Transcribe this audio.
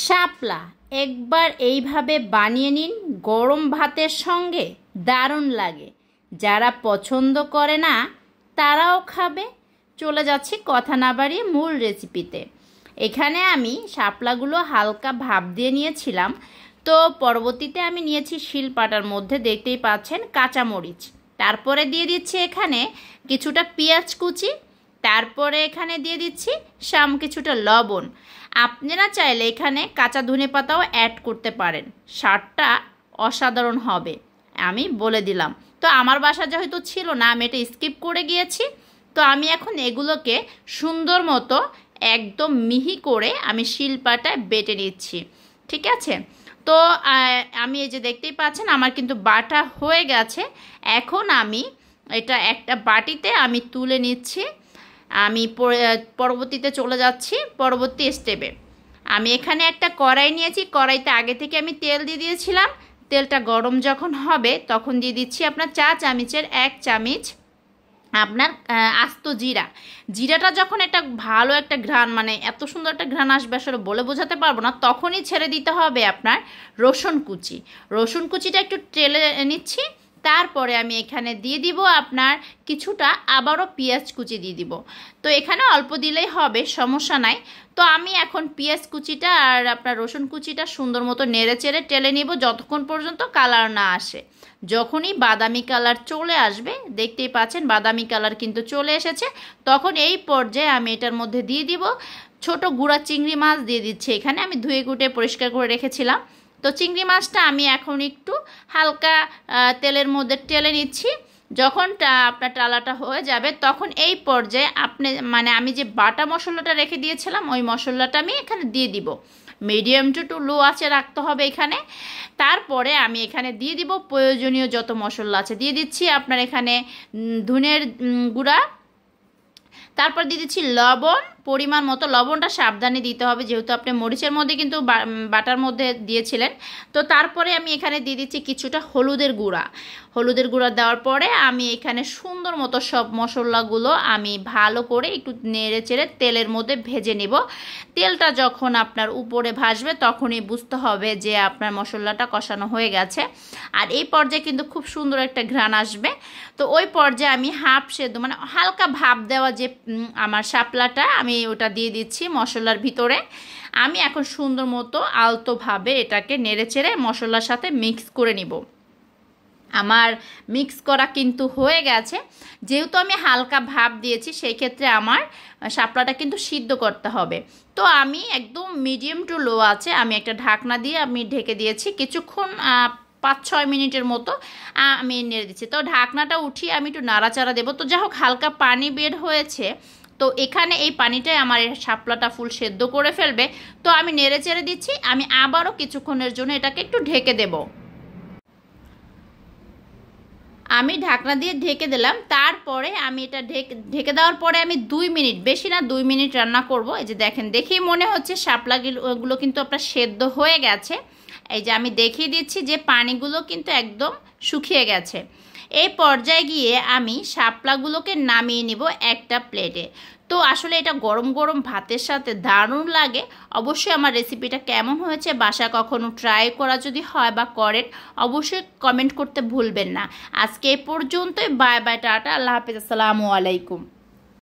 শাপলা একবার এইভাবে বানিয়ে নিন, গরম ভাতের সঙ্গে দারুণ লাগে। যারা পছন্দ করে না তারাও খাবে। চলে যাচ্ছি কথা না বাড়িয়ে মূল রেসিপিতে। এখানে আমি শাপলাগুলো হালকা ভাপ দিয়ে নিয়েছিলাম। তো পরবর্তীতে আমি নিয়েছি শিলপাটার মধ্যে, দেখতেই পাচ্ছেন, কাঁচামরিচ। তারপরে দিয়ে দিচ্ছি এখানে কিছুটা পেঁয়াজ কুচি। তারপরে এখানে দিয়ে দিচ্ছি কিছুটা লবণ। আপনারা চাইলে এখানে কাঁচা ধনেপাতাও অ্যাড করতে পারেন, স্বাদটা অসাধারণ হবে, আমি বলে দিলাম। তো আমার বাসা যেহেতু ছিল না, আমি এটা স্কিপ করে গিয়েছি। তো আমি এখন এগুলোকে সুন্দর মতো একদম মিহি করে আমি শিলপাটায় বেটে নিচ্ছি, ঠিক আছে। তো আমি এই যে দেখতেই পাচ্ছেন আমার কিন্তু বাটা হয়ে গেছে। এখন আমি এটা একটা বাটিতে আমি তুলে নিচ্ছি। আমি পরবর্তীতে চলে যাচ্ছি পরবর্তী স্টেপে। আমি এখানে একটা কড়াই নিয়েছি, কড়াইতে আগে থেকে আমি তেল দিয়ে দিয়েছিলাম। তেলটা গরম যখন হবে তখন দিয়ে দিচ্ছি আপনার 4 চামচের 1 চামচ আপনার আস্ত জিরা। জিরাটা যখন একটা ভালো একটা ঘ্রাণ, মানে এত সুন্দর একটা ঘ্রাণ আসবে আসলে বলে বোঝাতে পারবো না, তখনই ছেড়ে দিতে হবে আপনার রসুন কুচি। রসুন কুচিটা একটু টেলে নিচ্ছি। তারপরে আমি এখানে দিয়ে দিব আপনার কিছুটা আবারও পেঁয়াজ কুচি দিয়ে দিব। তো এখানে অল্প দিলেই হবে, সমস্যা নাই। তো আমি এখন পেঁয়াজ কুচিটা আর আপনার রসুন কুচিটা সুন্দর মতো নেড়ে চেড়ে টেলে নিব যতক্ষণ পর্যন্ত কালার না আসে। যখনই বাদামি কালার চলে আসবে, দেখতেই পাচ্ছেন বাদামি কালার কিন্তু চলে এসেছে, তখন এই পর্যায়ে আমি এটার মধ্যে দিয়ে দিব ছোট গুঁড়া চিংড়ি মাছ দিয়ে দিচ্ছি। এখানে আমি ধুয়ে কুটে পরিষ্কার করে রেখেছিলাম। তো চিংড়ি মাছটা আমি এখন একটু হালকা তেলের মধ্যে টেলে নিচ্ছি। যখন আপনার টালাটা হয়ে যাবে তখন এই পর্যায়ে আমি যে বাটা মশলাটা রেখে দিয়েছিলাম ওই মশলাটা আমি এখানে দিয়ে দিব। মিডিয়াম টু লো আঁচে রাখতে হবে এখানে। তারপরে আমি এখানে দিয়ে দিব প্রয়োজনীয় যত মশলা আছে দিয়ে দিচ্ছি। আপনার এখানে ধনের গুঁড়া, তারপর দিয়ে দিচ্ছি লবণ, পরিমাণ মতো। লবণটা সাবধানে দিতে হবে যেহেতু আপনি মরিচের মধ্যে কিন্তু বাটার মধ্যে দিয়েছিলেন। তো তারপরে আমি এখানে দিয়ে দিচ্ছি কিছুটা হলুদের গুঁড়া। হলুদের গুঁড়া দেওয়ার পরে আমি এখানে সুন্দর মতো সব মশলাগুলো আমি ভালো করে একটু নেড়ে চেড়ে তেলের মধ্যে ভেজে নেব। তেলটা যখন আপনার উপরে ভাসবে তখনই বুঝতে হবে যে আপনার মশলাটা কষানো হয়ে গেছে। আর এই পর্যায়ে কিন্তু খুব সুন্দর একটা ঘ্রাণ আসবে। তো ওই পর্যায়ে আমি হাফ সেদ্ধ মানে হালকা ভাপ দেওয়া যে আমার শাপলাটা আমি ওটা দিয়ে দিচ্ছি মশলার ভিতরে। আমি এখন সুন্দর মতো আলতোভাবে এটাকে নেড়েচেড়ে মশলার সাথে মিক্স করে নিব। আমার মিক্স করা কিন্তু হয়ে গেছে। যেহেতু আমি হালকা ভাপ দিয়েছি সেই ক্ষেত্রে আমার শাপলাটা কিন্তু সিদ্ধ করতে হবে। তো আমি একদম মিডিয়াম টু লো আছে আমি একটা ঢাকনা দিয়ে আমি ঢেকে দিয়েছি কিছুক্ষণ, 5-6 মিনিটের মতো আমি নেড়ে দিচ্ছি। তো ঢাকনাটা উঠিয়ে আমি একটু নাড়াচাড়া দেবো। তো যাই হোক হালকা পানি বের হয়েছে, তো এখানে এই পানিটাই আমার শাপলাটা ফুল সেদ্ধ করে ফেলবে। তো আমি নেড়ে চেড়ে দিচ্ছি। আমি আবারও কিছুক্ষণের জন্য এটাকে একটু ঢেকে দেব। আমি ঢাকনা দিয়ে ঢেকে দিলাম। তারপরে আমি এটা ঢেকে দেওয়ার পরে আমি 2 মিনিট, বেশি না 2 মিনিট রান্না করব। এই যে দেখেন, দেখেই মনে হচ্ছে শাপলাগুলো কিন্তু আপনার সেদ্ধ হয়ে গেছে। এই যে আমি দেখিয়ে দিচ্ছি যে পানিগুলো কিন্তু একদম শুকিয়ে গেছে। এই পর্যায়ে গিয়ে আমি শাপলাগুলোকে নামিয়ে নিব একটা প্লেটে। তো আসলে এটা গরম গরম ভাতের সাথে দারুণ লাগে। অবশ্যই আমার রেসিপিটা কেমন হয়েছে বাসায় কখনো ট্রাই করা যদি হয় বা করেন অবশ্যই কমেন্ট করতে ভুলবেন না। আজকে এই পর্যন্তই। বাই বাই, টাটা, আল্লাহ হাফেজ, আসসালামু আলাইকুম।